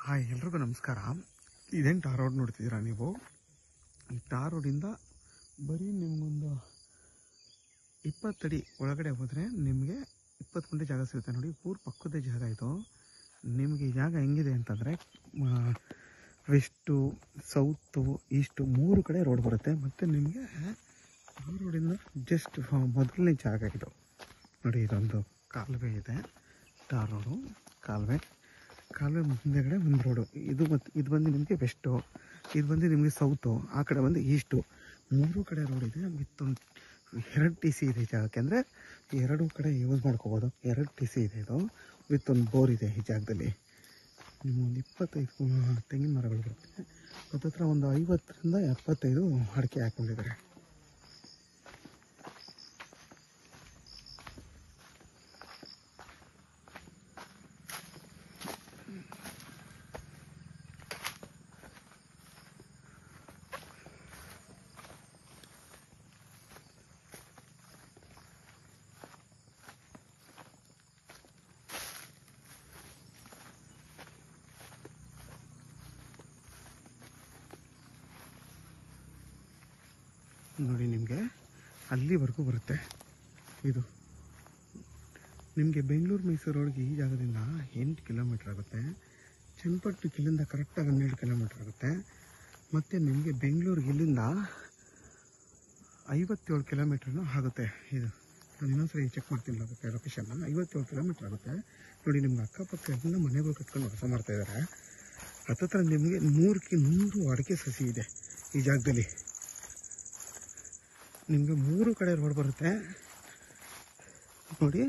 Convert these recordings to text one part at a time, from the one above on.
Hi, ಎಲ್ರಿಗೂ ನಮಸ್ಕಾರ. ಇದೇನು ಟಾರ್ ರೋಡ್ ನೋಡ್ತಿದ್ದೀರಾ ನೀವು? ಈ ಟಾರ್ ರೋಡಿಂದ ಬರೀ ನಿಮಗೊಂದು 20 ಅಡಿ ಒಳಗಡೆ ಹೋದರೆ ನಿಮಗೆ 20 ಗುಂಟೆ ಜಾಗ ಸಿಗುತ್ತೆ. ನೋಡಿ, ಊರು ಪಕ್ಕದ ಜಾಗ ಇದು. ನಿಮಗೆ ಈ ಜಾಗ ಹೆಂಗಿದೆ ಅಂತಂದರೆ, ವೆಸ್ಟು, ಸೌತು, ಈಸ್ಟು 3 ಕಡೆ ರೋಡ್ ಬರುತ್ತೆ. ಮತ್ತು ನಿಮಗೆ ಟಾರ್ ರೋಡಿಂದ ಜಸ್ಟ್ ಮೊದಲನೇ ಜಾಗ ಇದು. ನೋಡಿ, ಇದೊಂದು ಕಾಲುವೆ ಇದೆ, ಟಾರ್ ರೋಡು ಕಾಲುವೆ ಮುಂದೆಗಡೆ ಒಂದು ರೋಡು. ಇದು ಬಂದು ನಿಮಗೆ ವೆಸ್ಟು, ಇದು ಬಂದು ನಿಮಗೆ ಸೌತು, ಆ ಕಡೆ ಬಂದು ಈಸ್ಟು. 3 ಕಡೆ ರೋಡ್ ಇದೆ. ವಿತ್ 2 TC ಇದೆ ಈ ಜಾಗಕ್ಕೆ. ಅಂದರೆ 2 ಕಡೆ ಯೂಸ್ ಮಾಡ್ಕೋಬೋದು. 2 TC ಇದೆ ಇದು. ವಿತ್ ಒಂದು ಬೋರ್ ಇದೆ ಈ ಜಾಗದಲ್ಲಿ. ಒಂದು 25 ತೆಂಗಿನ ಮರಗಳು ಬರುತ್ತೆ. ಹತ್ತಿರ ಒಂದು 50ರಿಂದ 75 ಅಡಿಕೆ ಹಾಕೊಂಡಿದ್ದಾರೆ. ನೋಡಿ, ನಿಮಗೆ ಅಲ್ಲಿವರೆಗೂ ಬರುತ್ತೆ ಇದು. ನಿಮಗೆ ಬೆಂಗಳೂರು ಮೈಸೂರು ರೋಡ್ಗೆ ಈ ಜಾಗದಿಂದ 8 ಕಿಲೋಮೀಟ್ರ್ ಆಗುತ್ತೆ. ಚನ್ನಪಟ್ಟಣಕ್ಕೆ ಇಲ್ಲಿಂದ ಕರೆಕ್ಟಾಗಿ 12 ಕಿಲೋಮೀಟ್ರ್ ಆಗುತ್ತೆ. ಮತ್ತು ನಿಮಗೆ ಬೆಂಗಳೂರಿಗೆ ಇಲ್ಲಿಂದ 57 ಕಿಲೋಮೀಟ್ರೂ ಆಗುತ್ತೆ. ಇದು ನಾನು ಇನ್ನೊಂದ್ಸರಿ ಚೆಕ್ ಮಾಡ್ತೀನಿ ಲೊಕೇಶನ್ನ. 57 ಕಿಲೋಮೀಟ್ರ್ ಆಗುತ್ತೆ. ನೋಡಿ, ನಿಮ್ಗೆ ಅಕ್ಕಪಕ್ಕ ಎಲ್ಲ ಮನೆಗಳು ಕಟ್ಕೊಂಡು ವಾಸ ಮಾಡ್ತಾಯಿದ್ದಾರೆ. ಹತ್ತಿರ ನಿಮಗೆ 100 ಅಡಿಕೆ ಸಸಿ ಇದೆ ಈ ಜಾಗದಲ್ಲಿ. ನಿಮಗೆ 3 ಕಡೆ ರೋಡ್ ಬರುತ್ತೆ ನೋಡಿ.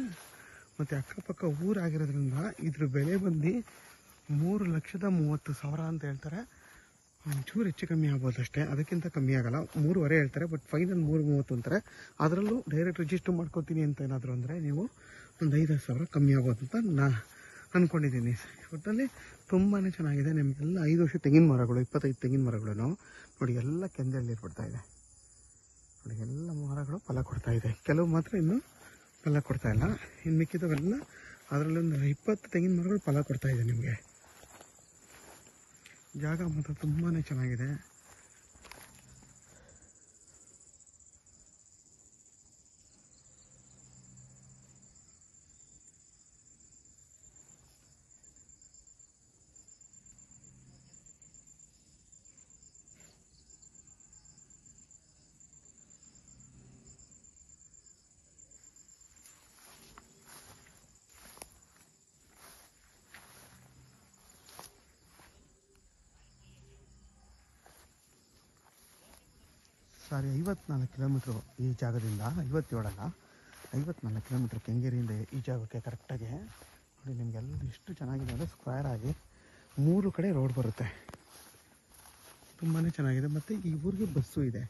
ಮತ್ತು ಅಕ್ಕಪಕ್ಕ ಊರಾಗಿರೋದ್ರಿಂದ ಇದ್ರ ಬೆಲೆ ಬಂದು 3,30,000 ಅಂತ ಹೇಳ್ತಾರೆ. ಒಂಚೂರು ಹೆಚ್ಚು ಕಮ್ಮಿ ಆಗ್ಬೋದು ಅಷ್ಟೇ, ಅದಕ್ಕಿಂತ ಕಮ್ಮಿ ಆಗೋಲ್ಲ. 3.5 ಹೇಳ್ತಾರೆ, ಬಟ್ ಫೈನಲ್ 3.30 ಅಂತಾರೆ. ಅದರಲ್ಲೂ ಡೈರೆಕ್ಟ್ ರಿಜಿಸ್ಟರ್ ಮಾಡ್ಕೊತೀನಿ ಅಂತ ಏನಾದರೂ ಅಂದರೆ ನೀವು ಒಂದು 5,000 ಕಮ್ಮಿ ಆಗ್ಬೋದು ಅಂತ ನಾನು ಅಂದ್ಕೊಂಡಿದ್ದೀನಿ. ಒಟ್ಟಲ್ಲಿ ತುಂಬಾ ಚೆನ್ನಾಗಿದೆ. ನಿಮಗೆಲ್ಲ 5 ವರ್ಷ ತೆಂಗಿನ ಮರಗಳು, 25 ತೆಂಗಿನ ಮರಗಳು ನೋಡಿ, ಎಲ್ಲ ಕೆಂದಲ್ಲಿ ಬಿಡ್ತಾ ಇದೆ. ನೋಡಿ, ಎಲ್ಲ ಮರಗಳು ಫಲ ಕೊಡ್ತಾ ಇದೆ. ಕೆಲವು ಮಾತ್ರ ಇನ್ನೂ ಫಲ ಕೊಡ್ತಾ ಇಲ್ಲ. ಇನ್ನು ಮಿಕ್ಕಿದವೆಲ್ಲ ಅದರಲ್ಲೊಂದು 20 ತೆಂಗಿನ ಮರಗಳು ಫಲ ಕೊಡ್ತಾ ಇದೆ ನಿಮಗೆ. ಜಾಗ ಮಾತ್ರ ತುಂಬಾ ಚೆನ್ನಾಗಿದೆ. ಸಾರಿ, 54 ಕಿಲೋಮೀಟ್ರು ಈ ಜಾಗದಿಂದ. 57 ಅಲ್ಲ, 54 ಕಿಲೋಮೀಟ್ರ್ ಕೆಂಗೇರಿಯಿಂದ ಈ ಜಾಗಕ್ಕೆ ಕರೆಕ್ಟಾಗಿ. ನೋಡಿ, ನಿಮಗೆಲ್ಲ ಎಷ್ಟು ಚೆನ್ನಾಗಿದೆ ಅಂದರೆ ಸ್ಕ್ವೇರ್ ಆಗಿ 3 ಕಡೆ ರೋಡ್ ಬರುತ್ತೆ. ತುಂಬಾ ಚೆನ್ನಾಗಿದೆ. ಮತ್ತು ಈ ಊರಿಗೆ ಬಸ್ಸು ಇದೆ.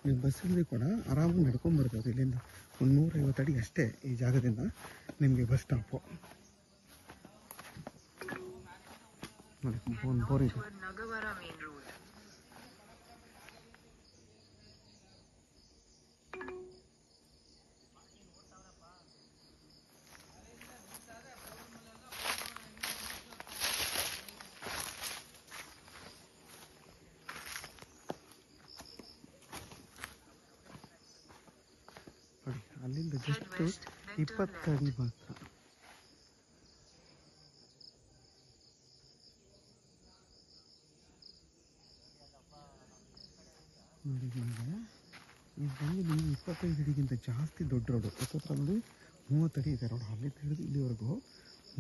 ನೀವು ಬಸ್ಸಲ್ಲಿ ಕೂಡ ಆರಾಮಾಗಿ ನಡ್ಕೊಂಬರ್ಬೋದು. ಇಲ್ಲಿಂದ ಒಂದು 150 ಅಡಿ ಅಷ್ಟೇ ಈ ಜಾಗದಿಂದ ನಿಮಗೆ ಬಸ್ ಸ್ಟಾಪು. ನೋಡಿ, ಒಂದು ಬೋರ್ ಇದೆ. ನೋಡಿ, ಅಲ್ಲಿಂದ ಜಸ್ಟ್ 20 ಅಡಿ ಮಾತ್ರ. ನೋಡಿ, ನಿಮಗೆ ಇದು ಬಂದು ನಿಮಗೆ 25 ಅಡಿಗಿಂತ ಜಾಸ್ತಿ ದೊಡ್ಡ ರೋಡು. ಹತ್ತಿರ ನೋಡಿ 30 ಅಡಿ ಇದೆ ರೋಡ್. ಅಲ್ಲಿ ಹಿಡಿದು ಇಲ್ಲಿವರೆಗೂ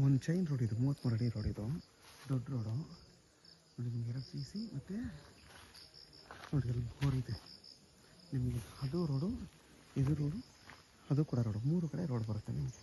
ಒಂದು ಚೈನ್ ರೋಡ್ ಇದು. 33 ಅಡಿ ರೋಡ್ ಇದು, ದೊಡ್ಡ ರೋಡು. ನೋಡಿ, ನಿಮಗೆ 2 TC ಮತ್ತು ನೋಡಿ ಅಲ್ಲಿ ಬೋರ್ ಇದೆ. ನಿಮಗೆ ಅದು ರೋಡು, ಇದು ರೋಡು, ಅದು ಕೂಡ ರೋಡು. 3 ಕಡೆ ರೋಡ್ ಬರುತ್ತೆ ನಿಮಗೆ.